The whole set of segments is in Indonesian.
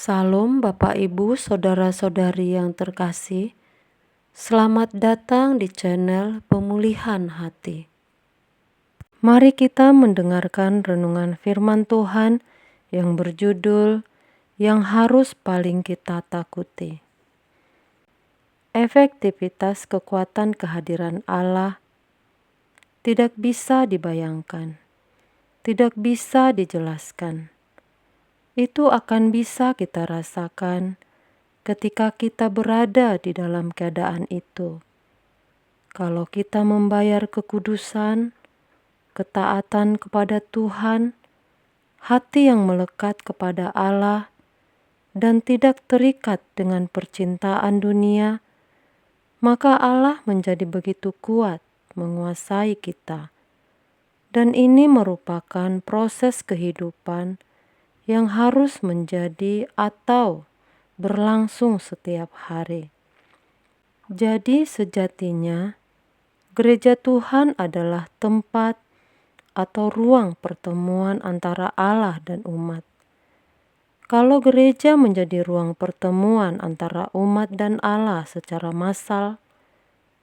Salam Bapak Ibu Saudara-saudari yang terkasih. Selamat datang di channel Pemulihan Hati. Mari kita mendengarkan renungan firman Tuhan yang berjudul Yang Harus Paling Kita Takuti. Efektivitas kekuatan kehadiran Allah tidak bisa dibayangkan, tidak bisa dijelaskan. Itu akan bisa kita rasakan ketika kita berada di dalam keadaan itu. Kalau kita membayar kekudusan, ketaatan kepada Tuhan, hati yang melekat kepada Allah, dan tidak terikat dengan percintaan dunia, maka Allah menjadi begitu kuat menguasai kita. Dan ini merupakan proses kehidupan yang harus menjadi atau berlangsung setiap hari. Jadi sejatinya, gereja Tuhan adalah tempat atau ruang pertemuan antara Allah dan umat. Kalau gereja menjadi ruang pertemuan antara umat dan Allah secara massal,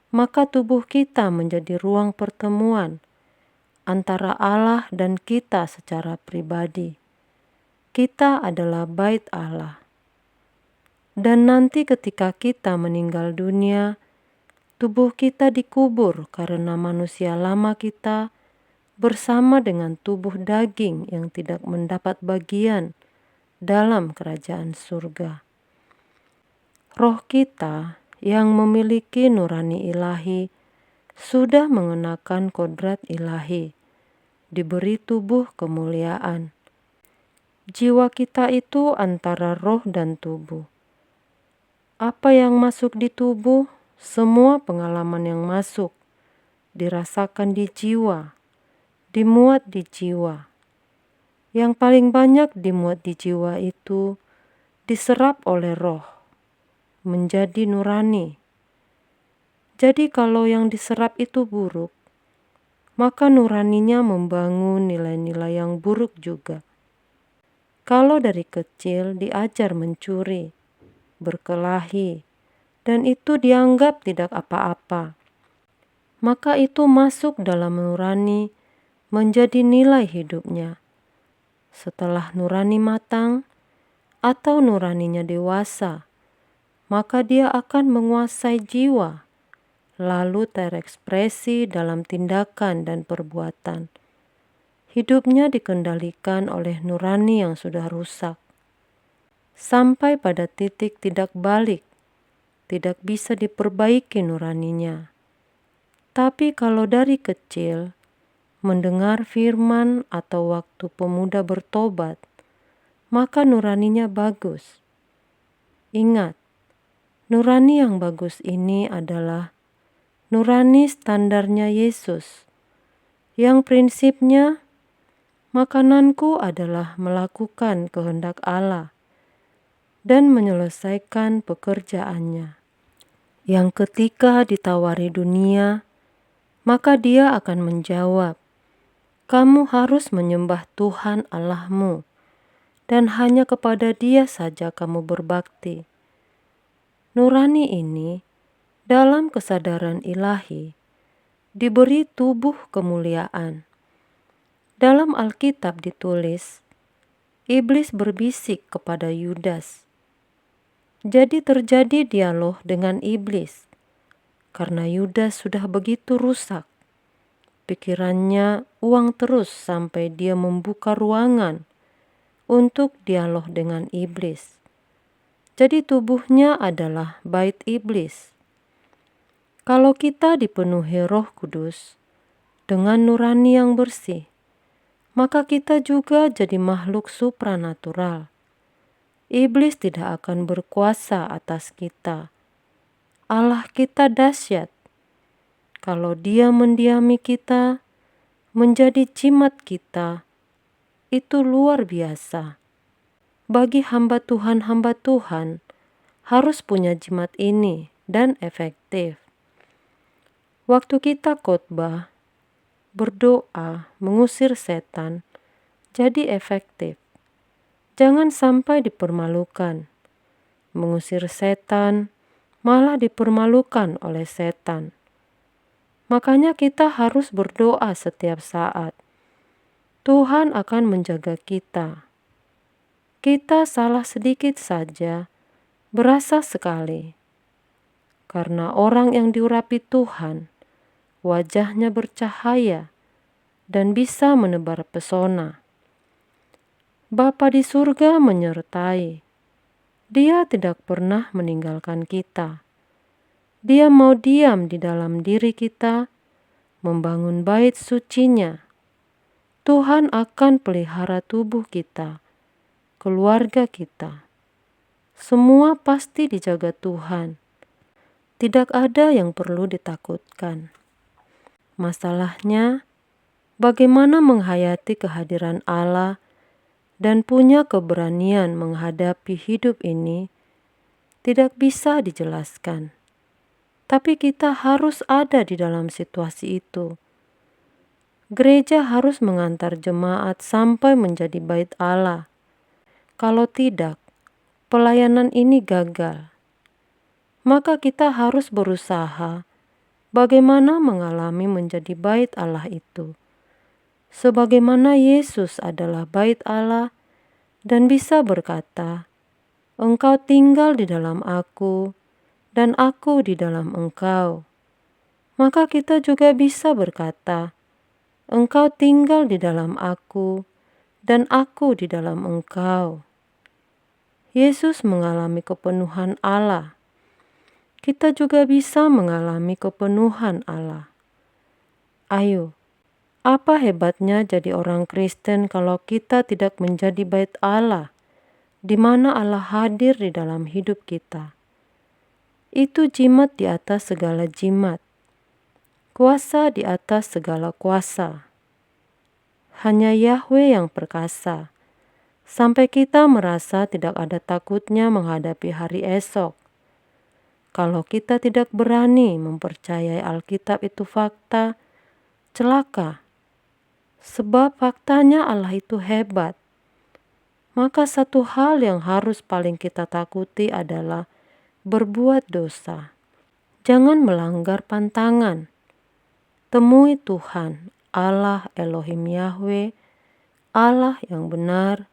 maka tubuh kita menjadi ruang pertemuan antara Allah dan kita secara pribadi. Kita adalah bait Allah. Dan nanti ketika kita meninggal dunia, tubuh kita dikubur karena manusia lama kita bersama dengan tubuh daging yang tidak mendapat bagian dalam kerajaan surga. Roh kita yang memiliki nurani ilahi sudah mengenakan kodrat ilahi, diberi tubuh kemuliaan. Jiwa kita itu antara roh dan tubuh. Apa yang masuk di tubuh, semua pengalaman yang masuk, dirasakan di jiwa, dimuat di jiwa. Yang paling banyak dimuat di jiwa itu diserap oleh roh, menjadi nurani. Jadi kalau yang diserap itu buruk, maka nuraninya membangun nilai-nilai yang buruk juga. Kalau dari kecil diajar mencuri, berkelahi, dan itu dianggap tidak apa-apa, maka itu masuk dalam nurani menjadi nilai hidupnya. Setelah nurani matang atau nuraninya dewasa, maka dia akan menguasai jiwa, lalu terekspresi dalam tindakan dan perbuatan. Hidupnya dikendalikan oleh nurani yang sudah rusak, sampai pada titik tidak balik, tidak bisa diperbaiki nuraninya. Tapi kalau dari kecil, mendengar firman atau waktu pemuda bertobat, maka nuraninya bagus. Ingat, nurani yang bagus ini adalah nurani standarnya Yesus, yang prinsipnya, makananku adalah melakukan kehendak Allah dan menyelesaikan pekerjaannya. Yang ketika ditawari dunia, maka dia akan menjawab, kamu harus menyembah Tuhan Allahmu, dan hanya kepada Dia saja kamu berbakti. Nurani ini, dalam kesadaran ilahi, diberi tubuh kemuliaan. Dalam Alkitab ditulis, iblis berbisik kepada Yudas. Jadi terjadi dialog dengan iblis, karena Yudas sudah begitu rusak. Pikirannya uang terus sampai dia membuka ruangan untuk dialog dengan iblis. Jadi tubuhnya adalah bait iblis. Kalau kita dipenuhi Roh Kudus dengan nurani yang bersih, maka kita juga jadi makhluk supranatural. Iblis tidak akan berkuasa atas kita. Allah kita dahsyat. Kalau Dia mendiami kita, menjadi jimat kita, itu luar biasa. Bagi hamba Tuhan harus punya jimat ini dan efektif. Waktu kita khotbah, berdoa, mengusir setan, jadi efektif. Jangan sampai dipermalukan. Mengusir setan, malah dipermalukan oleh setan. Makanya kita harus berdoa setiap saat. Tuhan akan menjaga kita. Kita salah sedikit saja, berasa sekali. Karena orang yang diurapi Tuhan, wajahnya bercahaya dan bisa menebar pesona. Bapa di surga menyertai. Dia tidak pernah meninggalkan kita. Dia mau diam di dalam diri kita, membangun bait sucinya. Tuhan akan pelihara tubuh kita, keluarga kita. Semua pasti dijaga Tuhan. Tidak ada yang perlu ditakutkan. Masalahnya, bagaimana menghayati kehadiran Allah dan punya keberanian menghadapi hidup ini tidak bisa dijelaskan. Tapi kita harus ada di dalam situasi itu. Gereja harus mengantar jemaat sampai menjadi bait Allah. Kalau tidak, pelayanan ini gagal. Maka kita harus berusaha bagaimana mengalami menjadi bait Allah itu. Sebagaimana Yesus adalah bait Allah dan bisa berkata, "Engkau tinggal di dalam aku dan aku di dalam engkau." Maka kita juga bisa berkata, "Engkau tinggal di dalam aku dan aku di dalam engkau." Yesus mengalami kepenuhan Allah. Kita juga bisa mengalami kepenuhan Allah. Ayo, apa hebatnya jadi orang Kristen kalau kita tidak menjadi bait Allah, di mana Allah hadir di dalam hidup kita? Itu jimat di atas segala jimat, kuasa di atas segala kuasa. Hanya Yahweh yang perkasa, sampai kita merasa tidak ada takutnya menghadapi hari esok. Kalau kita tidak berani mempercayai Alkitab itu fakta, celaka. Sebab faktanya Allah itu hebat. Maka satu hal yang harus paling kita takuti adalah berbuat dosa. Jangan melanggar pantangan. Temui Tuhan, Allah Elohim Yahweh, Allah yang benar,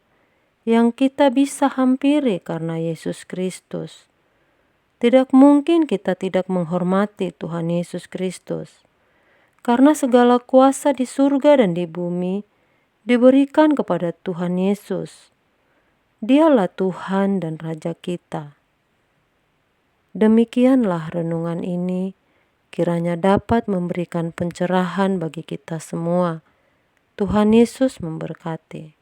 yang kita bisa hampiri karena Yesus Kristus. Tidak mungkin kita tidak menghormati Tuhan Yesus Kristus, karena segala kuasa di surga dan di bumi diberikan kepada Tuhan Yesus. Dialah Tuhan dan Raja kita. Demikianlah renungan ini, kiranya dapat memberikan pencerahan bagi kita semua. Tuhan Yesus memberkati.